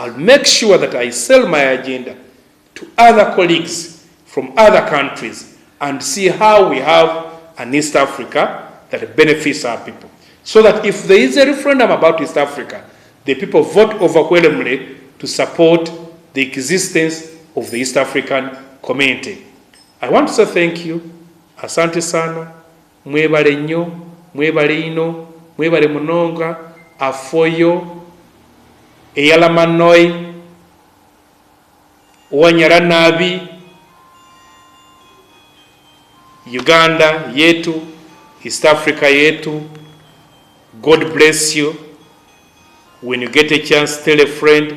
I'll make sure that I sell my agenda to other colleagues from other countries and see how we have an East Africa that benefits our people. So that if there is a referendum about East Africa, the people vote overwhelmingly to support the existence of the East African community. I want to say thank you. Asante sana. Mwebale nnyo, mwebale ino, mwebale munonga, afoyo, EALA manoi, wanyara nabi, Uganda yetu, East Africa yetu. God bless you. When you get a chance, tell a friend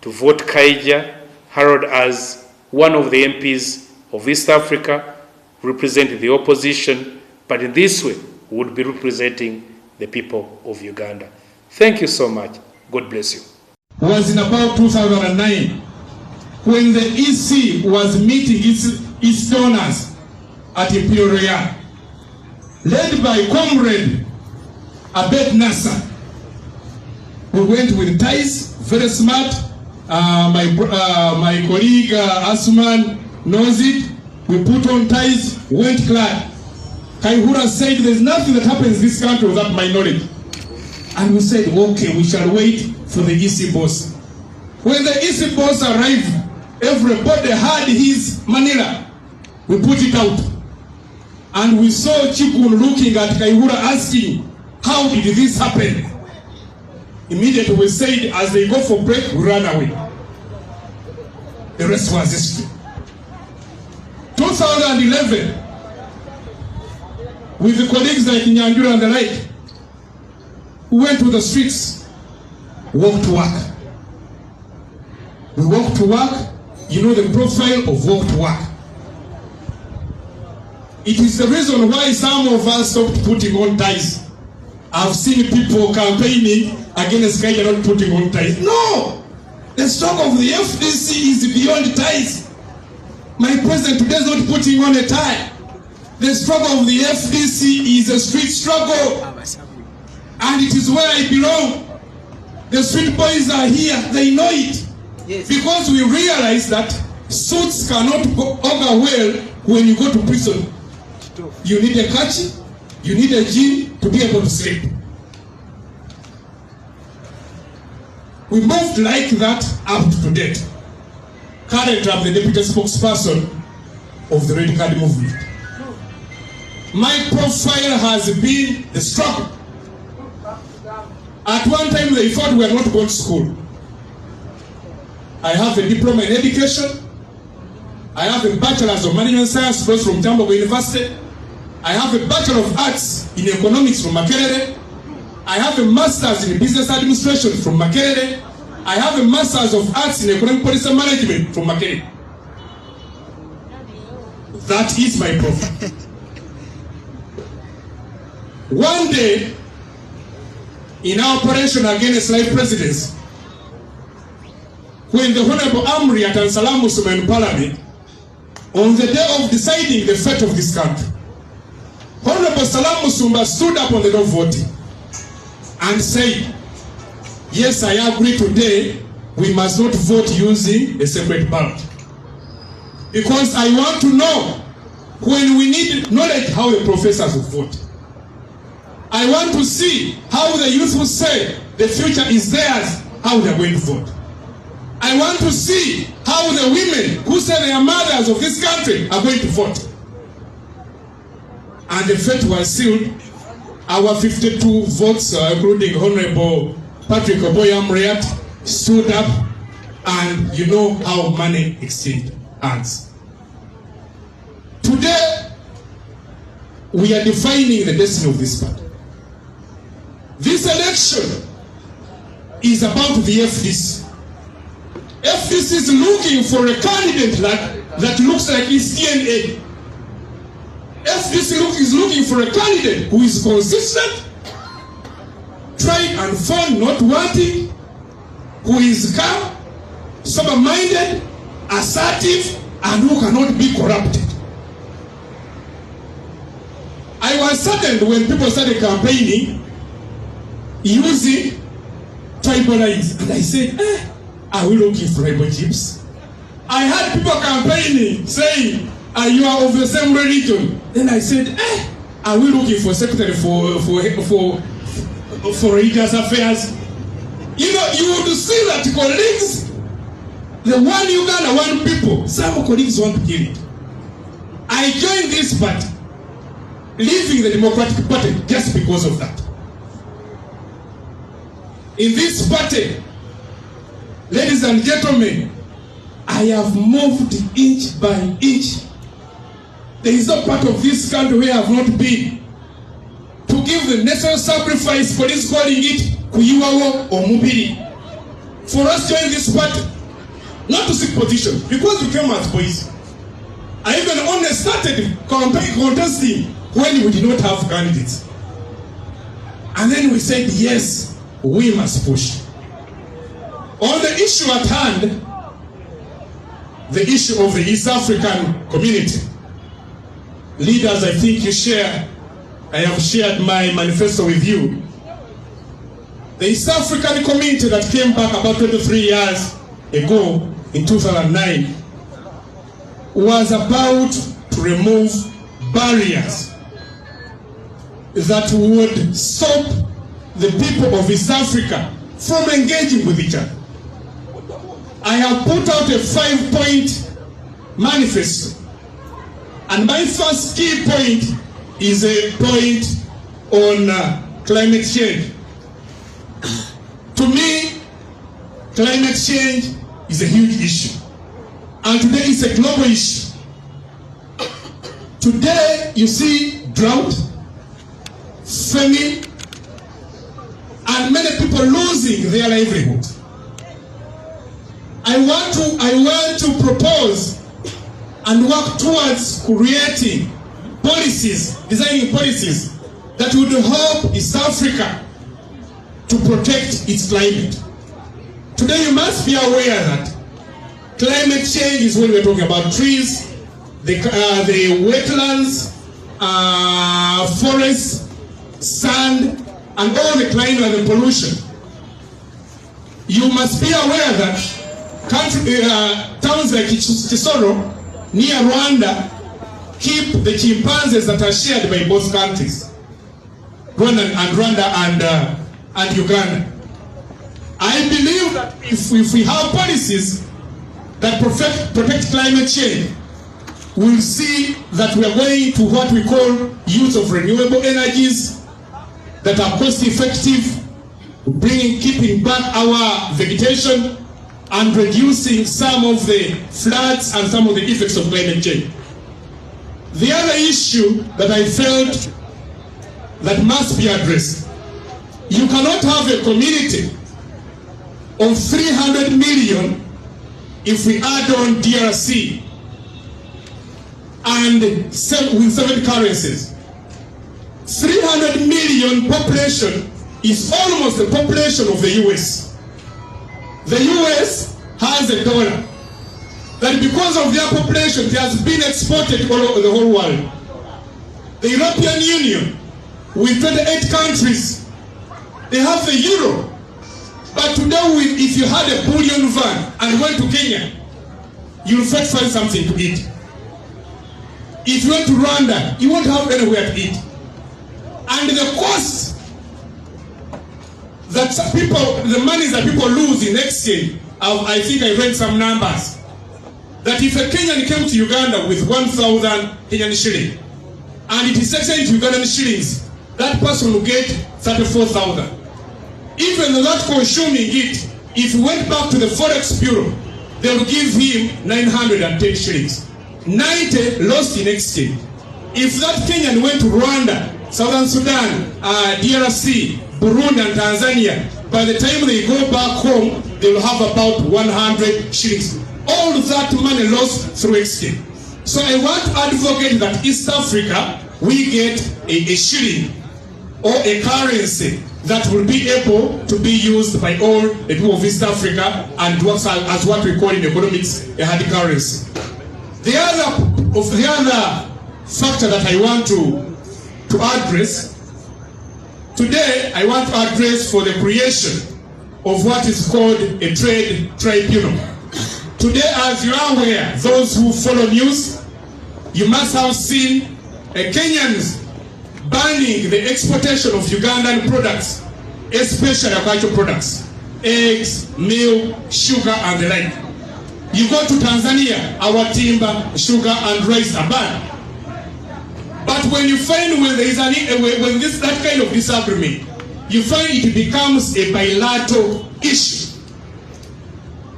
to vote Kaija, Harold, as one of the MPs of East Africa, represent the opposition, but in this way, would be representing the people of Uganda. Thank you so much. God bless you. Was in about 2009 when the EC was meeting its donors at Imperial, led by Comrade Abed Nasser. We went with ties, very smart. My colleague Asuman knows it. We put on ties, went clad. Kaihura said there's nothing that happens in this country without my knowledge. And we said, okay, we shall wait for the EC boss. When the EC boss arrived, everybody had his Manila. We put it out. And we saw Chikun looking at Kaihura asking, how did this happen? Immediately we said, as they go for break, we ran away. The rest was history. 2011, with the colleagues like Nyandura and the like, we went to the streets, walked to work. We walked to work, you know the profile of walk to work. It is the reason why some of us stopped putting on ties. I've seen people campaigning against Kaija not putting on ties. No! The struggle of the FDC is beyond ties. My president today is not putting on a tie. The struggle of the FDC is a street struggle. And it is where I belong. The street boys are here, they know it. Yes. Because we realize that suits cannot augur well when you go to prison. You need a catchy, you need a gin to be able to sleep. We moved like that up to date. Currently, I'm the deputy spokesperson of the Red Card movement. My profile has been the struggle. At one time, they thought we were not going to school. I have a diploma in education. I have a bachelor's of management science from Tambogo University. I have a Bachelor of Arts in Economics from Makerere. I have a Master's in Business Administration from Makerere. I have a Master's of Arts in Economic Policy Management from Makerere. That is my profile. One day, in our operation against life presidents, when the Honorable Amri at Salam Muslim in Parliament, on the day of deciding the fate of this country, Honorable Salam Musumba stood up on the door voting and said, yes, I agree today, we must not vote using a separate ballot. Because I want to know, when we need knowledge, how the professors will vote. I want to see how the youth will say the future is theirs, how they are going to vote. I want to see how the women who say they are mothers of this country are going to vote. And the fate was sealed. Our 52 votes, including Honorable Patrick Oboyamriat, stood up, and you know how money exchanged hands. Today, we are defining the destiny of this party. This election is about the FDC. FDC is looking for a candidate that looks like his DNA. FDC is looking for a candidate who is consistent, tried and found not wanting, who is calm, sober-minded, assertive, and who cannot be corrupted. I was saddened when people started campaigning using tribal lines, and I said, Are we looking for tribal chiefs? I had people campaigning saying, you are of the same religion. Then I said, are we looking for secretary for religious affairs? You know, you would see that colleagues, the one Uganda, one people, some colleagues want to kill it. I joined this party, leaving the Democratic Party just because of that. In this party, ladies and gentlemen, I have moved inch by inch. There is no part of this country where I have not been to give the necessary sacrifice, police calling it Kuyiwawo or Mubiri. For us join this party, not to seek position, because we came as boys. I even only started contesting when we did not have candidates. And then we said, yes, we must push. On the issue at hand, the issue of the East African community. Leaders, I think you share, I have shared my manifesto with you. The East African community that came back about 23 years ago in 2009 was about to remove barriers that would stop the people of East Africa from engaging with each other. I have put out a 5-point manifesto, and my first key point is a point on climate change. To me, climate change is a huge issue, and today it's a global issue. Today you see drought, famine, and many people losing their livelihood. I want to propose and work towards creating policies, designing policies that would help East Africa to protect its climate. Today you must be aware that climate change is when we're talking about trees, the wetlands, forests, sand, and all the climate and the pollution. You must be aware that towns like Kisoro, near Rwanda, keep the chimpanzees that are shared by both countries, Rwanda and Uganda. I believe that if we have policies that protect climate change, we'll see that we are going to what we call use of renewable energies that are cost effective, keeping back our vegetation, and reducing some of the floods and some of the effects of climate change. The other issue that I felt that must be addressed, you cannot have a community of 300 million if we add on DRC and with 7 currencies. 300 million population is almost the population of the US. The US has a dollar that because of their population it has been exported all over the whole world. The European Union with 28 countries, they have the euro. But today if you had a bullion van and went to Kenya, you'll find something to eat. If you went to Rwanda, you won't have anywhere to eat. And the cost that the money that people lose in exchange, I think I read some numbers, that if a Kenyan came to Uganda with 1,000 Kenyan shilling, and it is exchanged to Ugandan shillings, that person will get 34,000. Even though not consuming it, if he went back to the Forex Bureau, they will give him 910 shillings. 90 lost in exchange. If that Kenyan went to Rwanda, Southern Sudan, DRC, Burundi and Tanzania, by the time they go back home, they will have about 100 shillings. All that money lost through exchange. So I want to advocate that East Africa, we get a shilling or a currency that will be able to be used by all the people of East Africa and works as what we call in economics a hard currency. The other factor that I want to address today, I want to address for the creation of what is called a trade tribunal. Today, as you are aware, those who follow news, you must have seen Kenyans banning the exportation of Ugandan products, especially agricultural products, eggs, milk, sugar, and the like. You go to Tanzania, our timber, sugar, and rice are banned. But when you find when there is that kind of disagreement, you find it becomes a bilateral issue.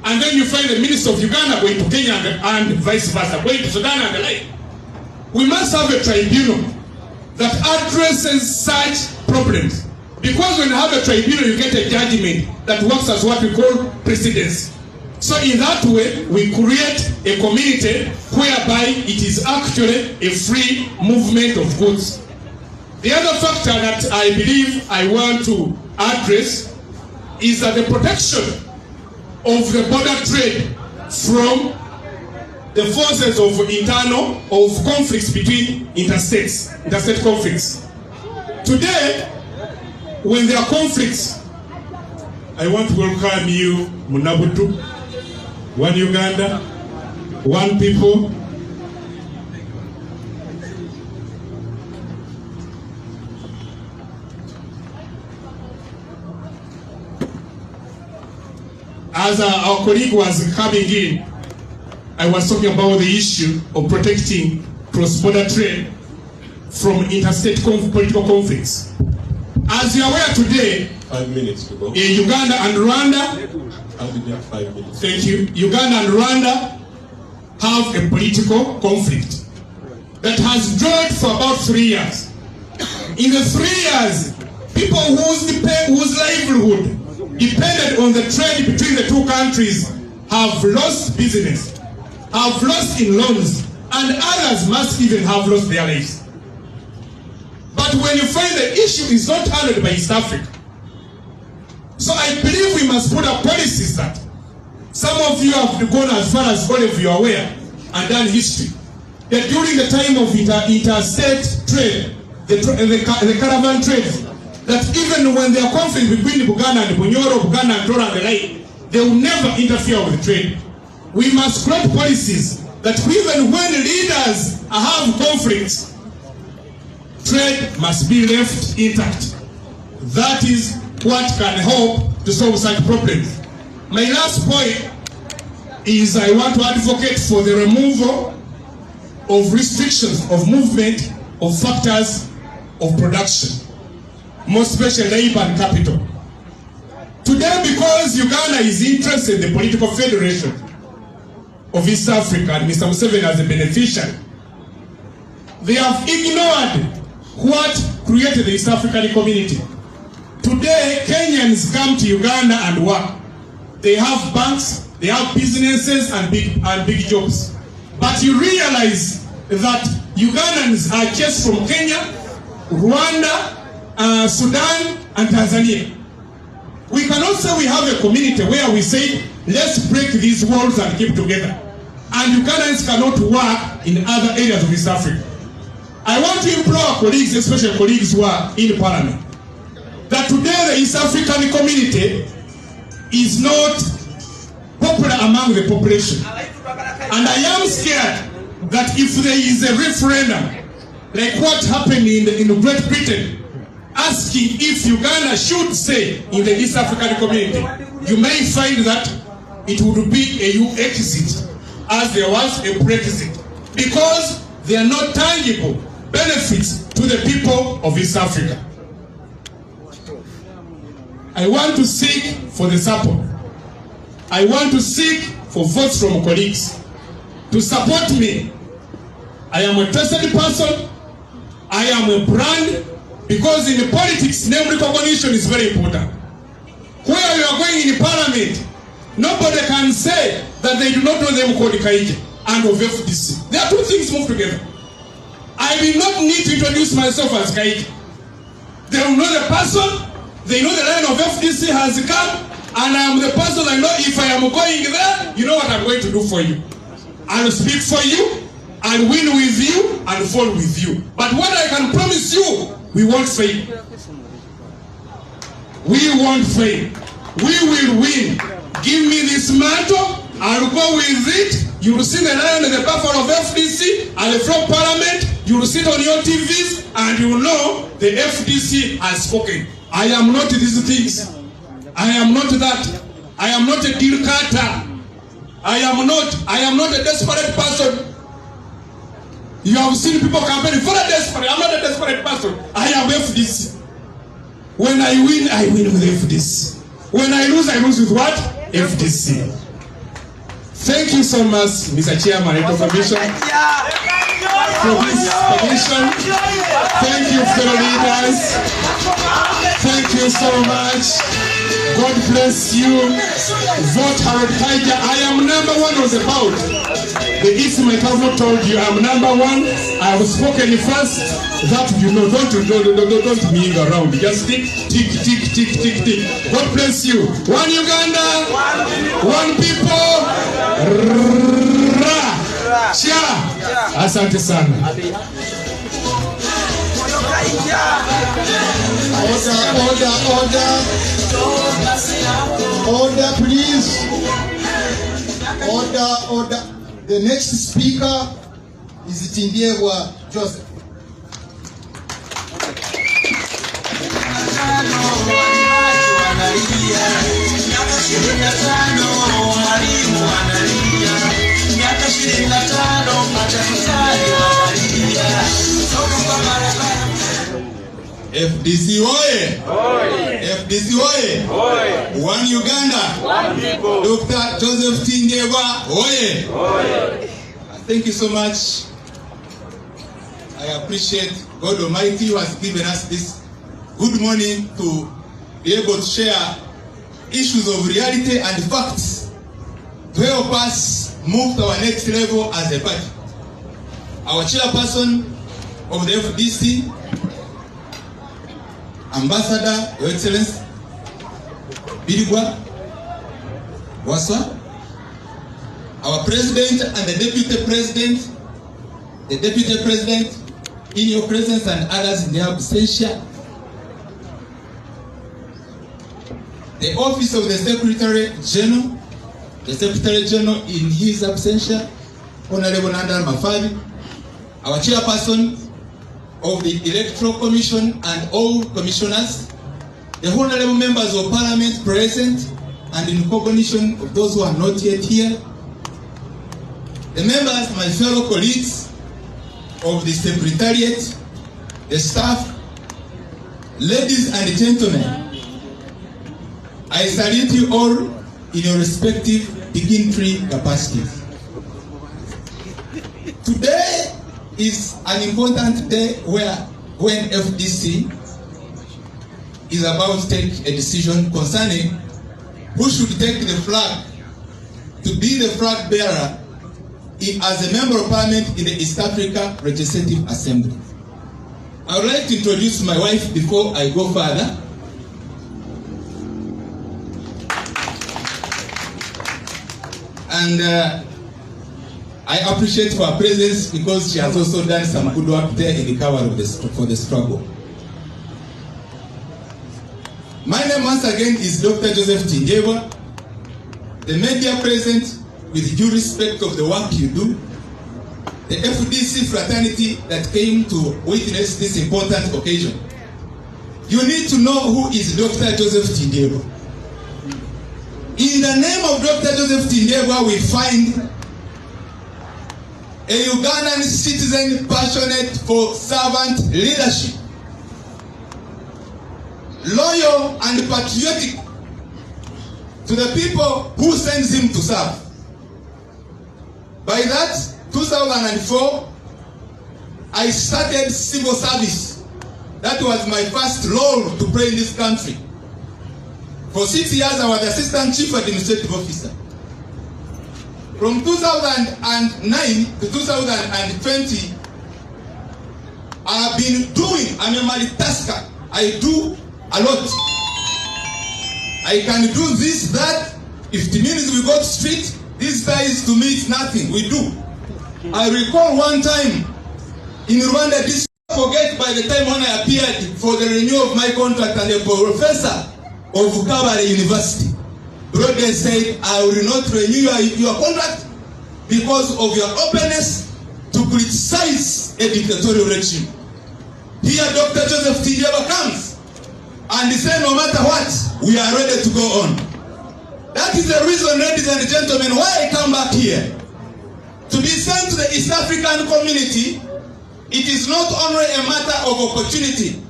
And then you find the minister of Uganda going to Kenya and vice versa, going to Sudan and the like. We must have a tribunal that addresses such problems. Because when you have a tribunal, you get a judgment that works as what we call precedence. So in that way, we create a community whereby it is actually a free movement of goods. The other factor that I believe I want to address is that the protection of the border trade from the forces of conflicts between interstate conflicts. Today, when there are conflicts, I want to welcome you, Munabutu, one Uganda, one people. As our colleague was coming in, I was talking about the issue of protecting cross-border trade from interstate political conflicts. As you are aware today, 5 minutes to go. Uganda and Rwanda, I'll be there 5 minutes. thank you, Uganda and Rwanda have a political conflict that has dragged for about 3 years. In the 3 years, people whose livelihood depended on the trade between the two countries have lost business, have lost in loans, and others must even have lost their lives. But when you find the issue is not handled by East Africa, so I believe we must put up policies that some of you have gone as far as all of you are aware and done history, that during the time of interstate trade, the caravan trade, that even when there are conflicts between Buganda and Bunyoro, Buganda and Tora and the like, they will never interfere with the trade. We must create policies that even when leaders have conflicts, trade must be left intact. That is what can help to solve such problems. My last point is I want to advocate for the removal of restrictions of movement of factors of production, more especially labor and capital. Today, because Uganda is interested in the political federation of East Africa and Mr. Museveni as a beneficiary, they have ignored what created the East African community. Today, Kenyans come to Uganda and work. They have banks, they have businesses and big jobs. But you realize that Ugandans are just from Kenya, Rwanda, Sudan, and Tanzania. We cannot say we have a community where we say, let's break these walls and keep together. And Ugandans cannot work in other areas of East Africa. I want to implore our colleagues, especially colleagues who are in Parliament, that today the East African community is not popular among the population. And I am scared that if there is a referendum, like what happened in Great Britain, asking if Uganda should stay in the East African community, you may find that it would be a EU exit as there was a Brexit, because there are not tangible benefits to the people of East Africa. I want to seek for the support. I want to seek for votes from colleagues to support me. I am a trusted person. I am a brand, because in politics, name recognition is very important. Where you are going in Parliament, nobody can say that they do not know them called Kaija and of FDC. There are two things moved together. I will not need to introduce myself as Kaija. They will know the person, they know the line of FDC has come, and I am the person. I know if I am going there, you know what I'm going to do for you. I'll speak for you, I'll win with you, and fall with you. But what I can promise you, we won't fail. We won't fail. We will win. Give me this mantle, I'll go with it. You will see the lion and the buffalo of FDC at the floor parliament. You will sit on your TVs and you will know the FDC has spoken. I am not these things. I am not that. I am not a deal cutter. I am not a desperate person. You have seen people campaigning for a desperate. I'm not a desperate person. I am FDC. When I win with FDC. When I lose with what? FDC. Thank you so much, Mr. Chairman and Commission, for this permission. Thank you, fellow leaders. Thank you so much. God bless you. Vote Harold Kaija. I am number one on the bout. The East might have not told you I'm number one. I have spoken first. That you know. Don't ming around. Just tick. God bless you. One Uganda, one people. Chia. Asante sana. Order, please. Order. The next speaker is Tindiebwa Joseph. FDC oye! FDC oye! One Uganda! One people! Dr. Joseph Tindiebwa oye! Thank you so much. I appreciate God Almighty who has given us this good morning to be able to share issues of reality and facts to help us move to our next level as a party. Our chairperson of the FDC, Ambassador, Your Excellency, Birigwa Waswa, our President and the Deputy President, in your presence and others in their absentia, the Office of the Secretary General, in his absentia, Honorable Nandal Mafabi, our Chairperson of the Electoral Commission and all commissioners, the honorable members of Parliament present and in recognition of those who are not yet here, the members, my fellow colleagues of the Secretariat, the staff, ladies and gentlemen, I salute you all in your respective dignitary capacities. Today is an important day when FDC is about to take a decision concerning who should take the flag to be the flag bearer as a member of parliament in the East Africa Legislative Assembly. I would like to introduce my wife before I go further. And I appreciate her presence because she has also done some good work there in the cover of for the struggle. My name once again is Dr. Joseph Tindiebwa. The media present, with due respect of the work you do, the FDC fraternity that came to witness this important occasion. You need to know who is Dr. Joseph Tindiebwa. In the name of Dr. Joseph Tindiebwa, we find a Ugandan citizen passionate for servant leadership, loyal and patriotic to the people who sends him to serve. By that, 2004, I started civil service. That was my first role to play in this country. For 6 years, I was Assistant Chief Administrative Officer. From 2009 to 2020, I'm a multitasker. I do a lot. I can do this, that. If it means we go to street, this ties to me, it's nothing. We do. I recall one time in Rwanda, this forget by the time when I appeared for the renewal of my contract, and the professor of Kabale University broadly said, I will not renew your contract because of your openness to criticize a dictatorial regime. Here Dr. Joseph Tindeba comes and he said, no matter what, we are ready to go on. That is the reason, ladies and gentlemen, why I come back here. To be sent to the East African community, it is not only a matter of opportunity,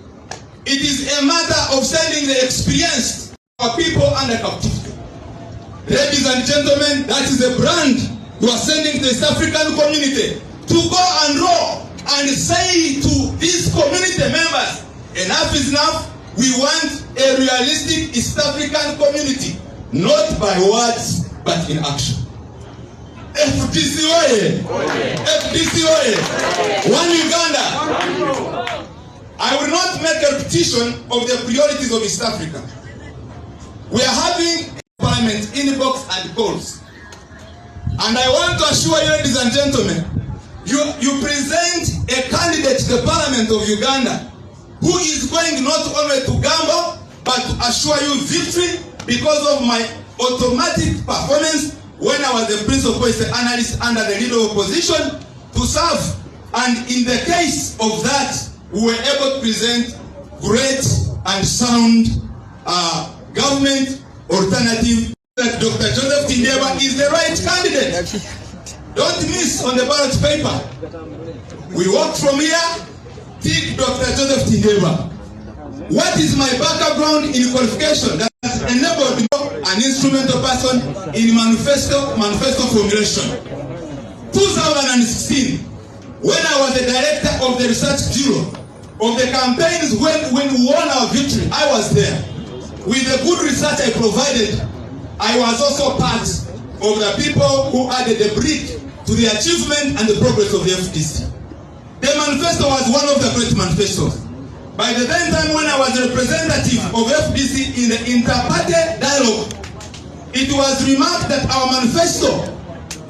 it is a matter of sending the experienced people under captivity. Ladies and gentlemen, that is a brand you are sending to the East African community to go and roll and say to these community members, enough is enough, we want a realistic East African community, not by words, but in action. FDC oye! FDC oye! One Uganda! I will not make a repetition of the priorities of East Africa. We are having parliament inbox and calls. And I want to assure you, ladies and gentlemen, you present a candidate to the parliament of Uganda who is going not only to gamble, but to assure you victory because of my automatic performance when I was the principal analyst under the leader of opposition to serve. And in the case of that, we were able to present great and sound government alternative that Dr. Joseph Tindeba is the right candidate. Don't miss on the ballot paper. We walk from here, pick Dr. Joseph Tindeba. What is my background in qualification that has enabled me an instrumental person in manifesto formulation? 2016, when I was the director of the research bureau of the campaigns when we won our victory, I was there. With the good research I provided, I was also part of the people who added a brick to the achievement and the progress of the FDC. The manifesto was one of the great manifestos. By the same time when I was a representative of FDC in the inter-party dialogue, it was remarked that our manifesto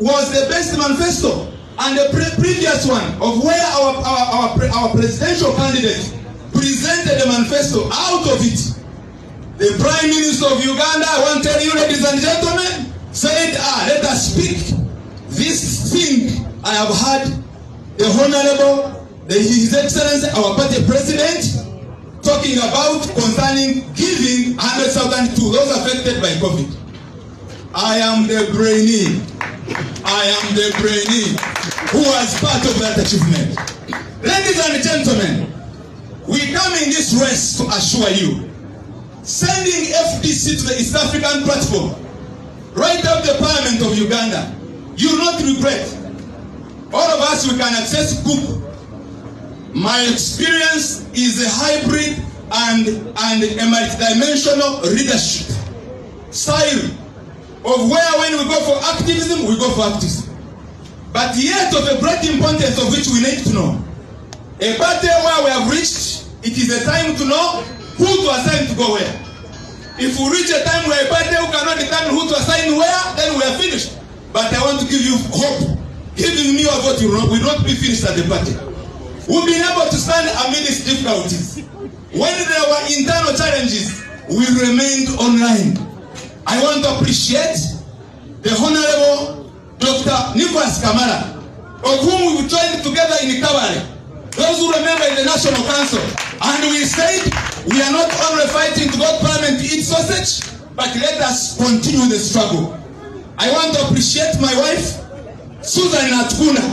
was the best manifesto, and the previous one of where our presidential candidate presented the manifesto, out of it, the Prime Minister of Uganda, I want to tell you, ladies and gentlemen, said, let us speak this thing I have had the Honorable His Excellency, our party president, talking about concerning giving 100,000 to those affected by COVID. I am the brainy. I am the brainy who was part of that achievement. Ladies and gentlemen, we come in this race to assure you, sending FDC to the East African platform, right up the Parliament of Uganda, you will not regret. All of us, we can access Google. My experience is a hybrid and a multidimensional leadership style of where when we go for activism, we go for activism. But yet of a great importance of which we need to know. A party where we have reached, it is a time to know who to assign to go where. If we reach a time where a party who cannot determine who to assign where, then we are finished. But I want to give you hope. Giving me a vote will not be finished at the party. We've been able to stand amidst difficulties. When there were internal challenges, we remained online. I want to appreciate the Honorable Dr. Nicholas Kamara, of whom we joined together in Kabale. Those who remember in the National Council. And we said, we are not only fighting to go to Parliament to eat sausage, but let us continue the struggle. I want to appreciate my wife, Susan Natkuna.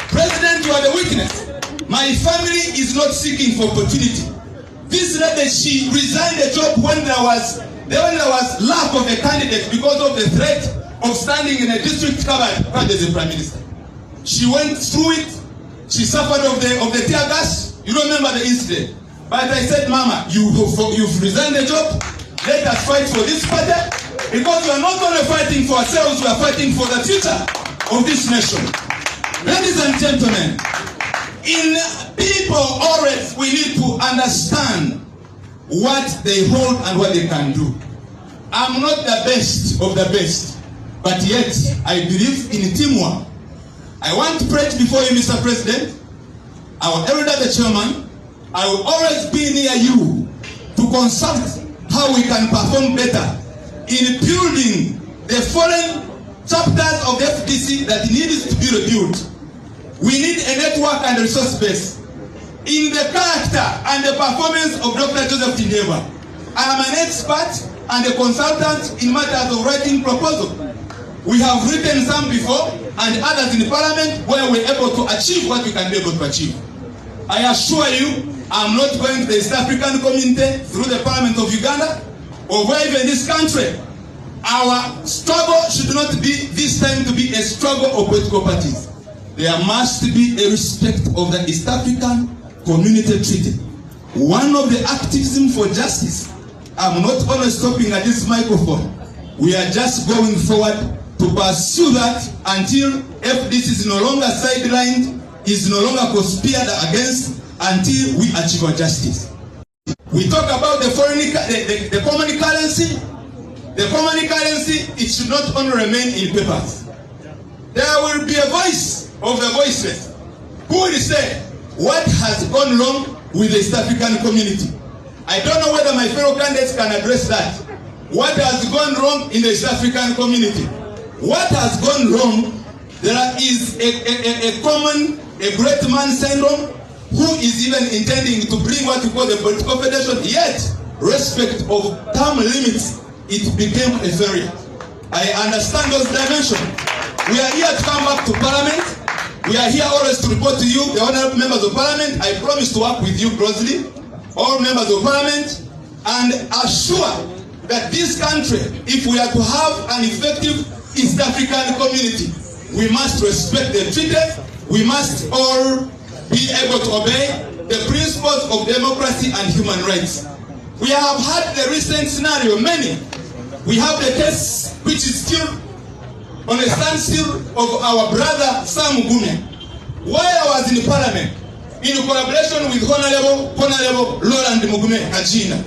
President, you are the witness. My family is not seeking for opportunity. This lady, she resigned the job when there was lack of a candidate because of the threat of standing in a district covered as a prime minister. She went through it. She suffered of the tear gas. You remember the incident. But I said, Mama, you've resigned the job. Let us fight for this party, because we are not only fighting for ourselves, we are fighting for the future of this nation. Ladies and gentlemen, in people always we need to understand what they hold and what they can do. I'm not the best of the best, but yet I believe in teamwork. I want to pledge before you, Mr. President, our elder, the chairman, I will always be near you to consult how we can perform better in building the foreign chapters of the FDC that needs to be reviewed. We need a network and resource base. In the character and the performance of Dr. Joseph Tindeba, I am an expert and a consultant in matters of writing proposals. We have written some before and others in the parliament where we're able to achieve what we can be able to achieve. I assure you, I'm not going to the East African community through the Parliament of Uganda or where even this country. Our struggle should not be this time to be a struggle of political parties. There must be a respect of the East African Community Treaty. One of the activism for justice, I'm not only stopping at this microphone. We are just going forward to pursue that until FDC is no longer sidelined, is no longer conspired against, until we achieve our justice. We talk about the foreign, the common currency. The common currency, it should not only remain in papers. There will be a voice of the voiceless who will say what has gone wrong with the East African community. I don't know whether my fellow candidates can address that. What has gone wrong in the East African community? What has gone wrong? There is a common, a great man syndrome who is even intending to bring what we call the political federation, yet respect of term limits, it became a failure. I understand those dimensions. We are here to come back to Parliament. We are here always to report to you, the honorable members of Parliament. I promise to work with you closely, all members of Parliament, and assure that this country, if we are to have an effective East African community, we must respect the treaty. We must all be able to obey the principles of democracy and human rights. We have had the recent scenario, many. We have the case which is still on a standstill of our brother Sam Mugume. While I was in the Parliament, in collaboration with Honorable Laurent Mugume Kajina,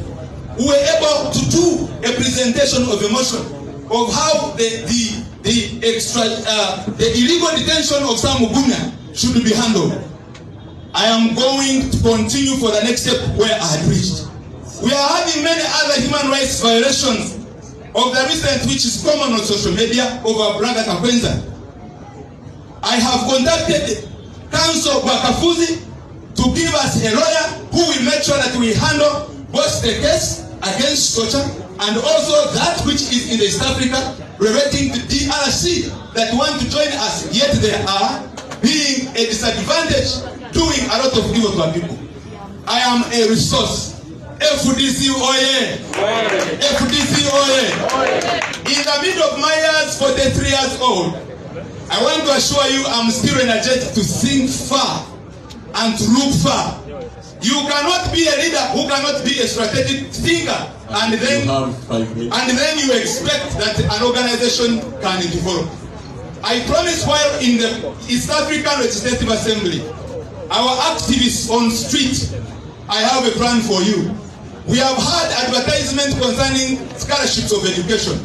we were able to do a presentation of a motion of how the illegal detention of Sam Mugume should be handled. I am going to continue for the next step where I had reached. We are having many other human rights violations of the recent, which is common on social media, of our brother KIZZA. I have contacted Council Bakafuzi to give us a lawyer who will make sure that we handle both the case against torture and also that which is in East Africa relating to DRC that want to join us, yet they are being a disadvantage, doing a lot of evil to our people. I am a resource. FDC Oye! FDC Oye! In the middle of my years, 43 years old, I want to assure you I'm still energetic to think far and to look far. You cannot be a leader who cannot be a strategic thinker and then you expect that an organization can develop. I promise while in the East African Legislative Assembly, our activists on street, I have a plan for you. We have had advertisement concerning scholarships of education,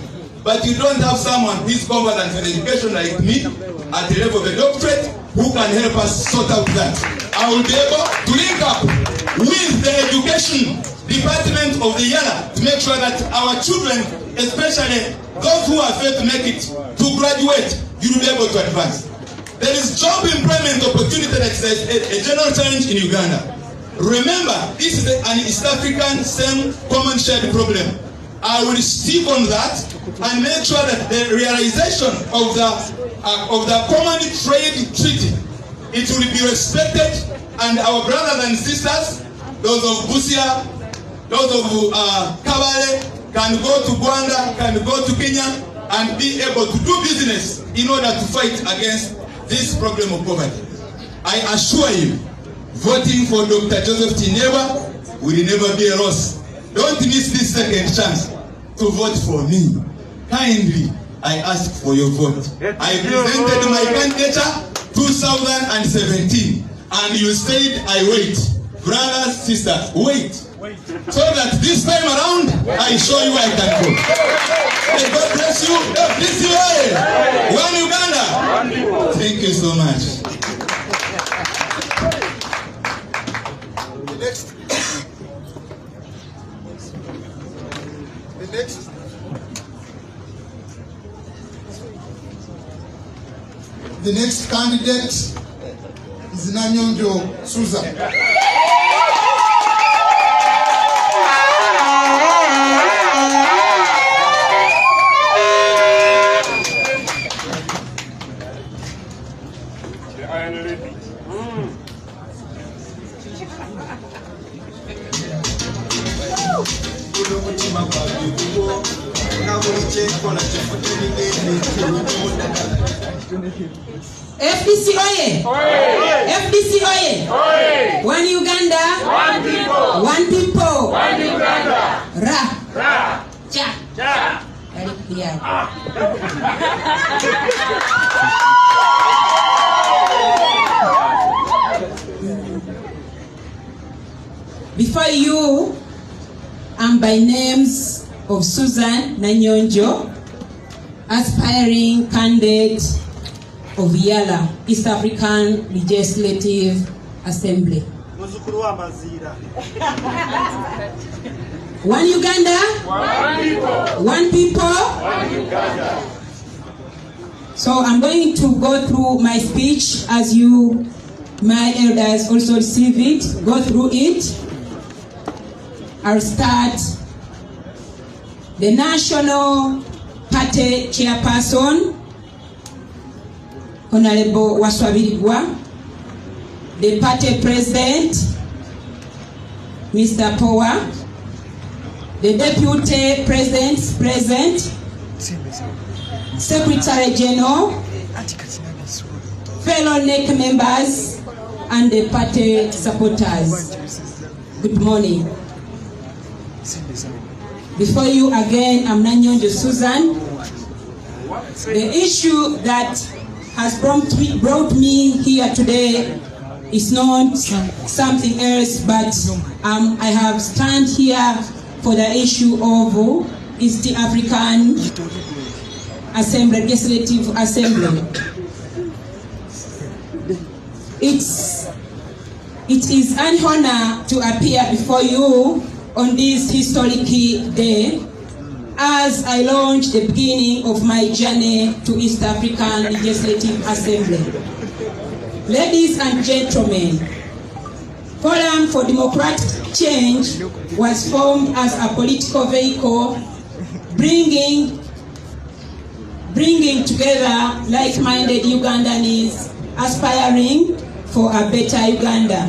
but you don't have someone who is competent in education like me at the level of a doctorate who can help us sort out that. I will be able to link up with the education department of the EALA to make sure that our children, especially those who are failed to make it to graduate, you will be able to advance. There is job employment opportunity that is a general challenge in Uganda. Remember, this is an East African same common shared problem. I will stick on that and make sure that the realization of the common trade treaty, it will be respected, and our brothers and sisters, those of Busia, those of Kabale, can go to Rwanda, can go to Kenya, and be able to do business in order to fight against this problem of poverty. I assure you, voting for Dr. Joseph Tindeba will never be a loss. Don't miss this second chance to vote for me. Kindly, I ask for your vote. I presented my candidature 2017, and you said I wait. Brothers, sisters, wait. So that this time around, I show you I can go. May God bless you. This way, one Uganda. Thank you so much. The next candidate is Nanyonjo Susan. FDC oye! FDC oye! One Uganda, one people, one people, one Uganda. Ra, cha. Before you, I'm by names of Susan Nanyonjo, aspiring candidate of EALA, East African Legislative Assembly. One Uganda, one people, one Uganda. So I'm going to go through my speech as you, my elders, also receive it, go through it. I'll start. The National Party Chairperson, Honorable Waswabirigwa, the Party President, Mr. Power, the Deputy President present, Secretary General, fellow NEC members, and the party supporters. Good morning. Before you again, I'm Nanyonjo Susan. The issue that has brought me here today is not something else, but I have stand here for the issue of East African Assembly, Legislative Assembly. It is an honor to appear before you on this historic day as I launch the beginning of my journey to East African Legislative Assembly. Ladies and gentlemen, Forum for Democratic Change was formed as a political vehicle bringing together like-minded Ugandans aspiring for a better Uganda.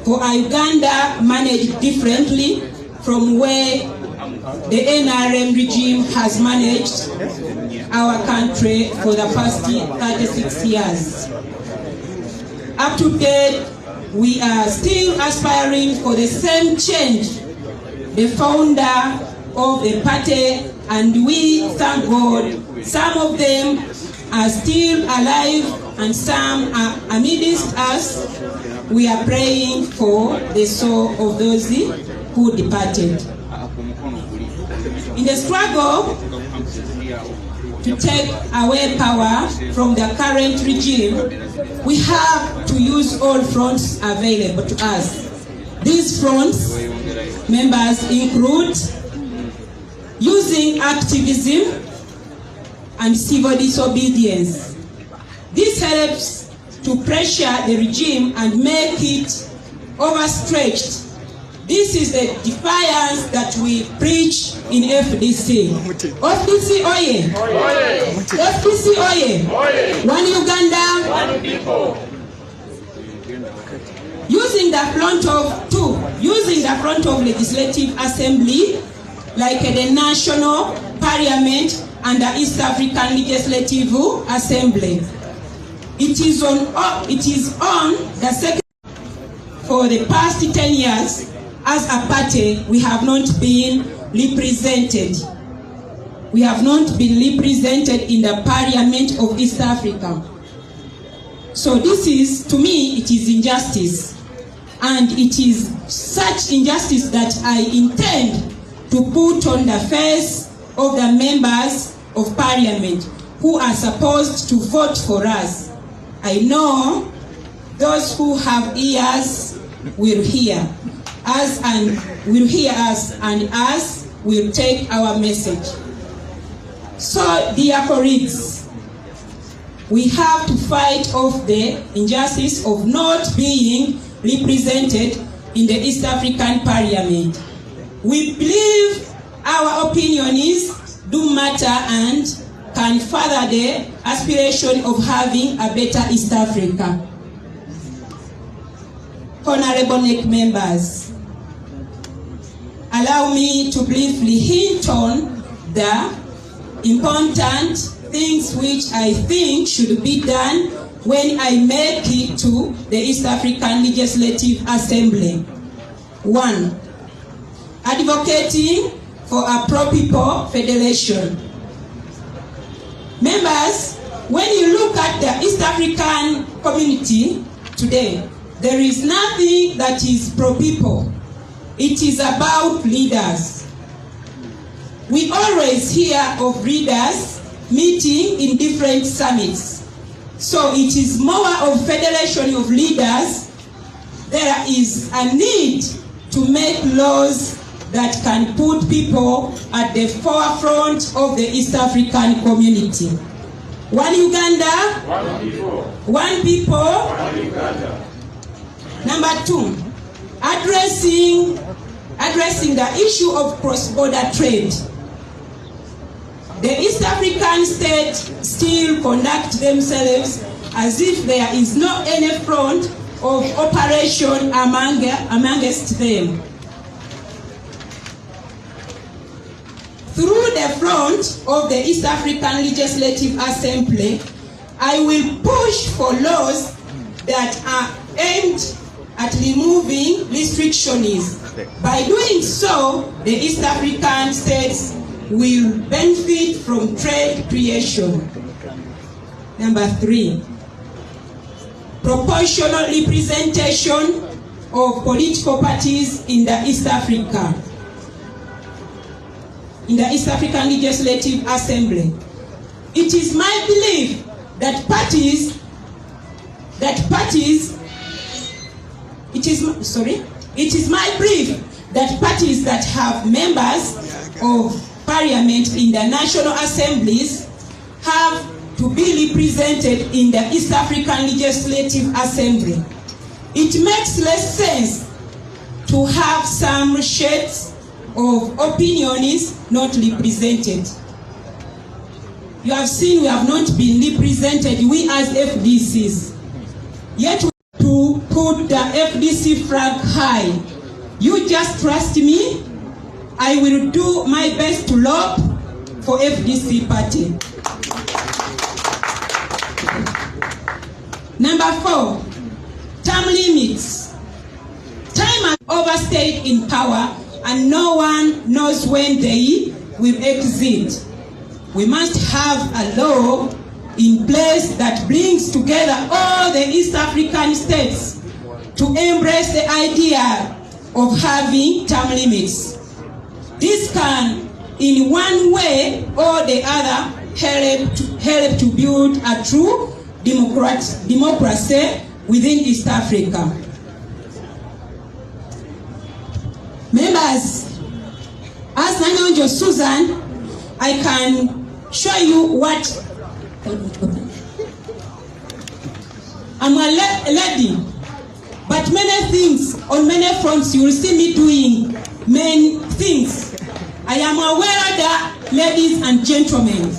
For a Uganda managed differently from where the NRM regime has managed our country for the past 36 years. Up to date, we are still aspiring for the same change. The founder of the party, and we thank God, some of them are still alive and some are amidst us. We are praying for the soul of those who departed. In the struggle to take away power from the current regime, we have to use all fronts available to us. These fronts, members, include using activism and civil disobedience. This helps to pressure the regime and make it overstretched. This is the defiance that we preach in FDC. FDC oye! FDC oye! One Uganda, one people. Using the front of Legislative Assembly, like the National Parliament and the East African Legislative Assembly. It is on the second. For the past 10 years, as a party, we have not been represented. We have not been represented in the Parliament of East Africa. So this is, to me, it is injustice. And it is such injustice that I intend to put on the face of the members of Parliament who are supposed to vote for us. I know those who have ears will hear us, and will take our message. So, dear colleagues, we have to fight off the injustice of not being represented in the East African Parliament. We believe our opinions do matter and can further the aspiration of having a better East Africa. Honorable NEC members, allow me to briefly hint on the important things which I think should be done when I make it to the East African Legislative Assembly. 1. Advocating for a pro-people federation. Members, when you look at the East African community today, there is nothing that is pro-people. It is about leaders. We always hear of leaders meeting in different summits. So it is more of federation of leaders. There is a need to make laws that can put people at the forefront of the East African community. One Uganda, one people, one Uganda. Number 2, addressing the issue of cross-border trade. The East African states still conduct themselves as if there is no any front of operation amongst them. Through the front of the East African Legislative Assembly, I will push for laws that are aimed at removing restrictions. By doing so, the East African states will benefit from trade creation. Number 3, proportional representation of political parties in the East Africa. In the East African Legislative Assembly. It is my belief that it is my belief that parties that have members of parliament in the national assemblies have to be represented in the East African Legislative Assembly. It makes less sense to have some shades of opinions not represented. You have seen we have not been represented, we as FDCs. Yet to put the FDC flag high. You just trust me. I will do my best to lobby for FDC party. Number 4, term limits. Time has overstayed in power and no one knows when they will exit. We must have a law in place that brings together all the East African states to embrace the idea of having term limits. This can, in one way or the other, help to build a true democracy within East Africa. Members, as Nanyonjo Susan, I can show you what I'm a lady, but many things on many fronts you will see me doing many things. I am aware that, ladies and gentlemen,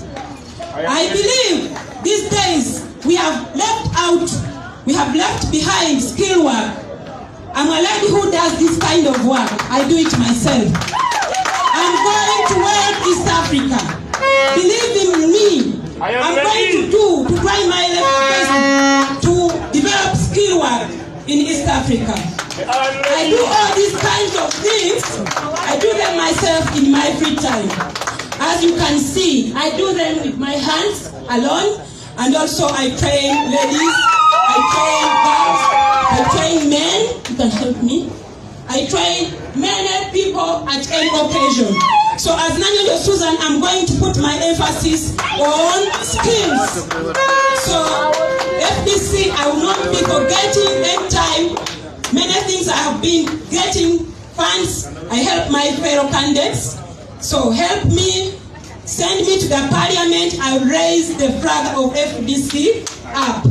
I believe these days we have left behind skill work. I'm a lady who does this kind of work. I do it myself. I'm going to work East Africa. Believe in me. I'm going to try my best to develop skill work in East Africa. I do all these kinds of things. I do them myself in my free time. As you can see, I do them with my hands alone, and also I train ladies, I train girls, I train men. You can help me. I train many people at any occasion. So as Nanyonjo Susan, I'm going to put my emphasis on skills. So FDC, I will not be forgetting next time. Many things I have been getting funds. I help my fellow candidates. So help me, send me to the parliament. I'll raise the flag of FDC up.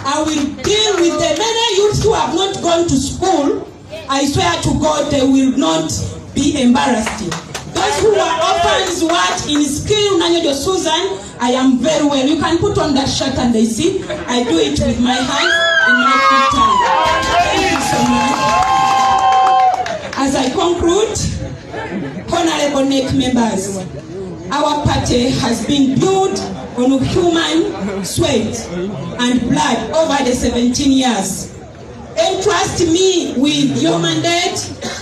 I will deal with the many youths who have not gone to school. I swear to God, they will not be embarrassed. Those who are orphans, what in skill, Nanyojo Susan, I am very well. You can put on that shirt and they see. I do it with my hands in my free time. Thank you so much. As I conclude, honorable NEC members, our party has been built on human sweat and blood over the 17 years. Entrust me with your mandate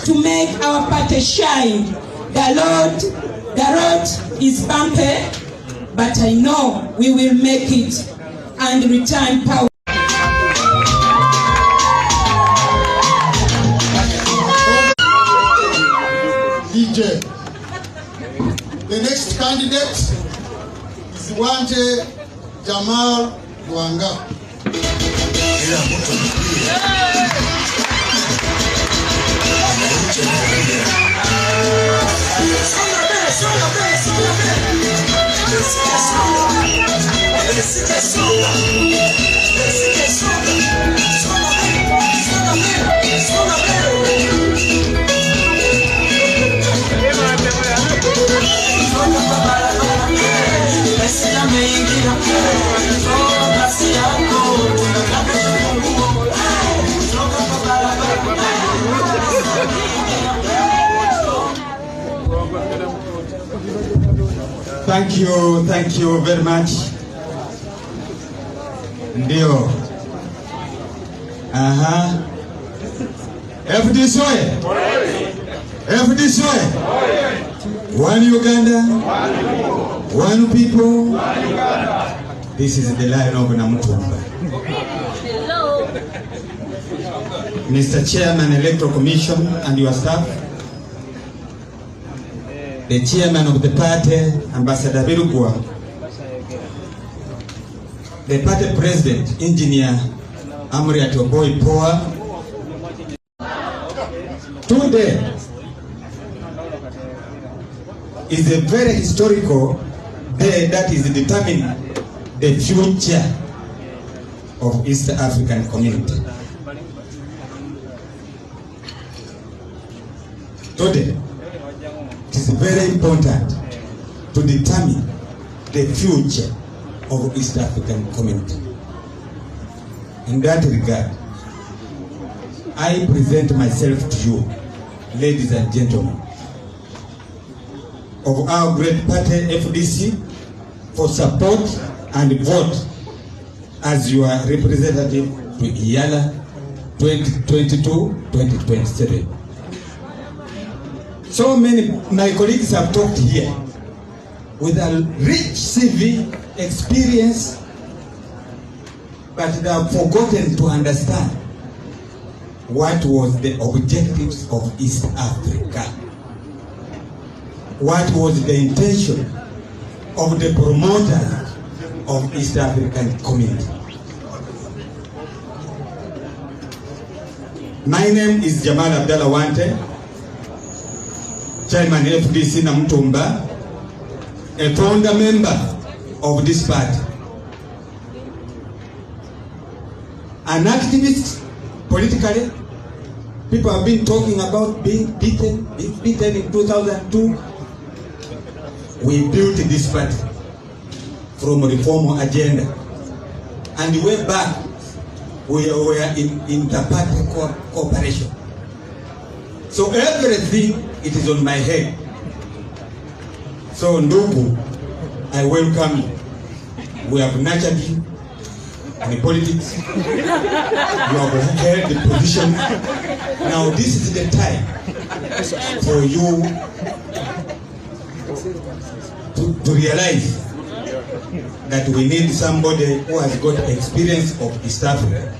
to make our party shine. The road is bumpy, but I know we will make it and return power. DJ. The next candidate is Wante Jamal Luanga. Thank you very much. Ndio. FDC oye. FDC oye. One Uganda. One people. This is the line of Namutumba. Hello. Mr. Chairman, Electoral Commission and your staff. The chairman of the party, Ambassador Birugwa, the party president, Engineer Amriat Oboy Poa. Today is a very historical day that is determining the future of East African community. Today, it is very important to determine the future of East African community. In that regard, I present myself to you, ladies and gentlemen, of our great party FDC, for support and vote as your representative to EALA 2022-2027. So many my colleagues have talked here with a rich CV experience, but they have forgotten to understand what was the objectives of East Africa. What was the intention of the promoters of East African community? My name is Jamal Abdallah Wante, Chairman FDC Namutumba, a founder member of this party, an activist politically. People have been talking about being beaten in 2002. We built this party from a reform agenda, and way back we were in the party cooperation. So everything, it is on my head. So Ndugu, I welcome you. We have nurtured you in politics. You have held the position. Now this is the time for you to realize that we need somebody who has got experience of East Africa.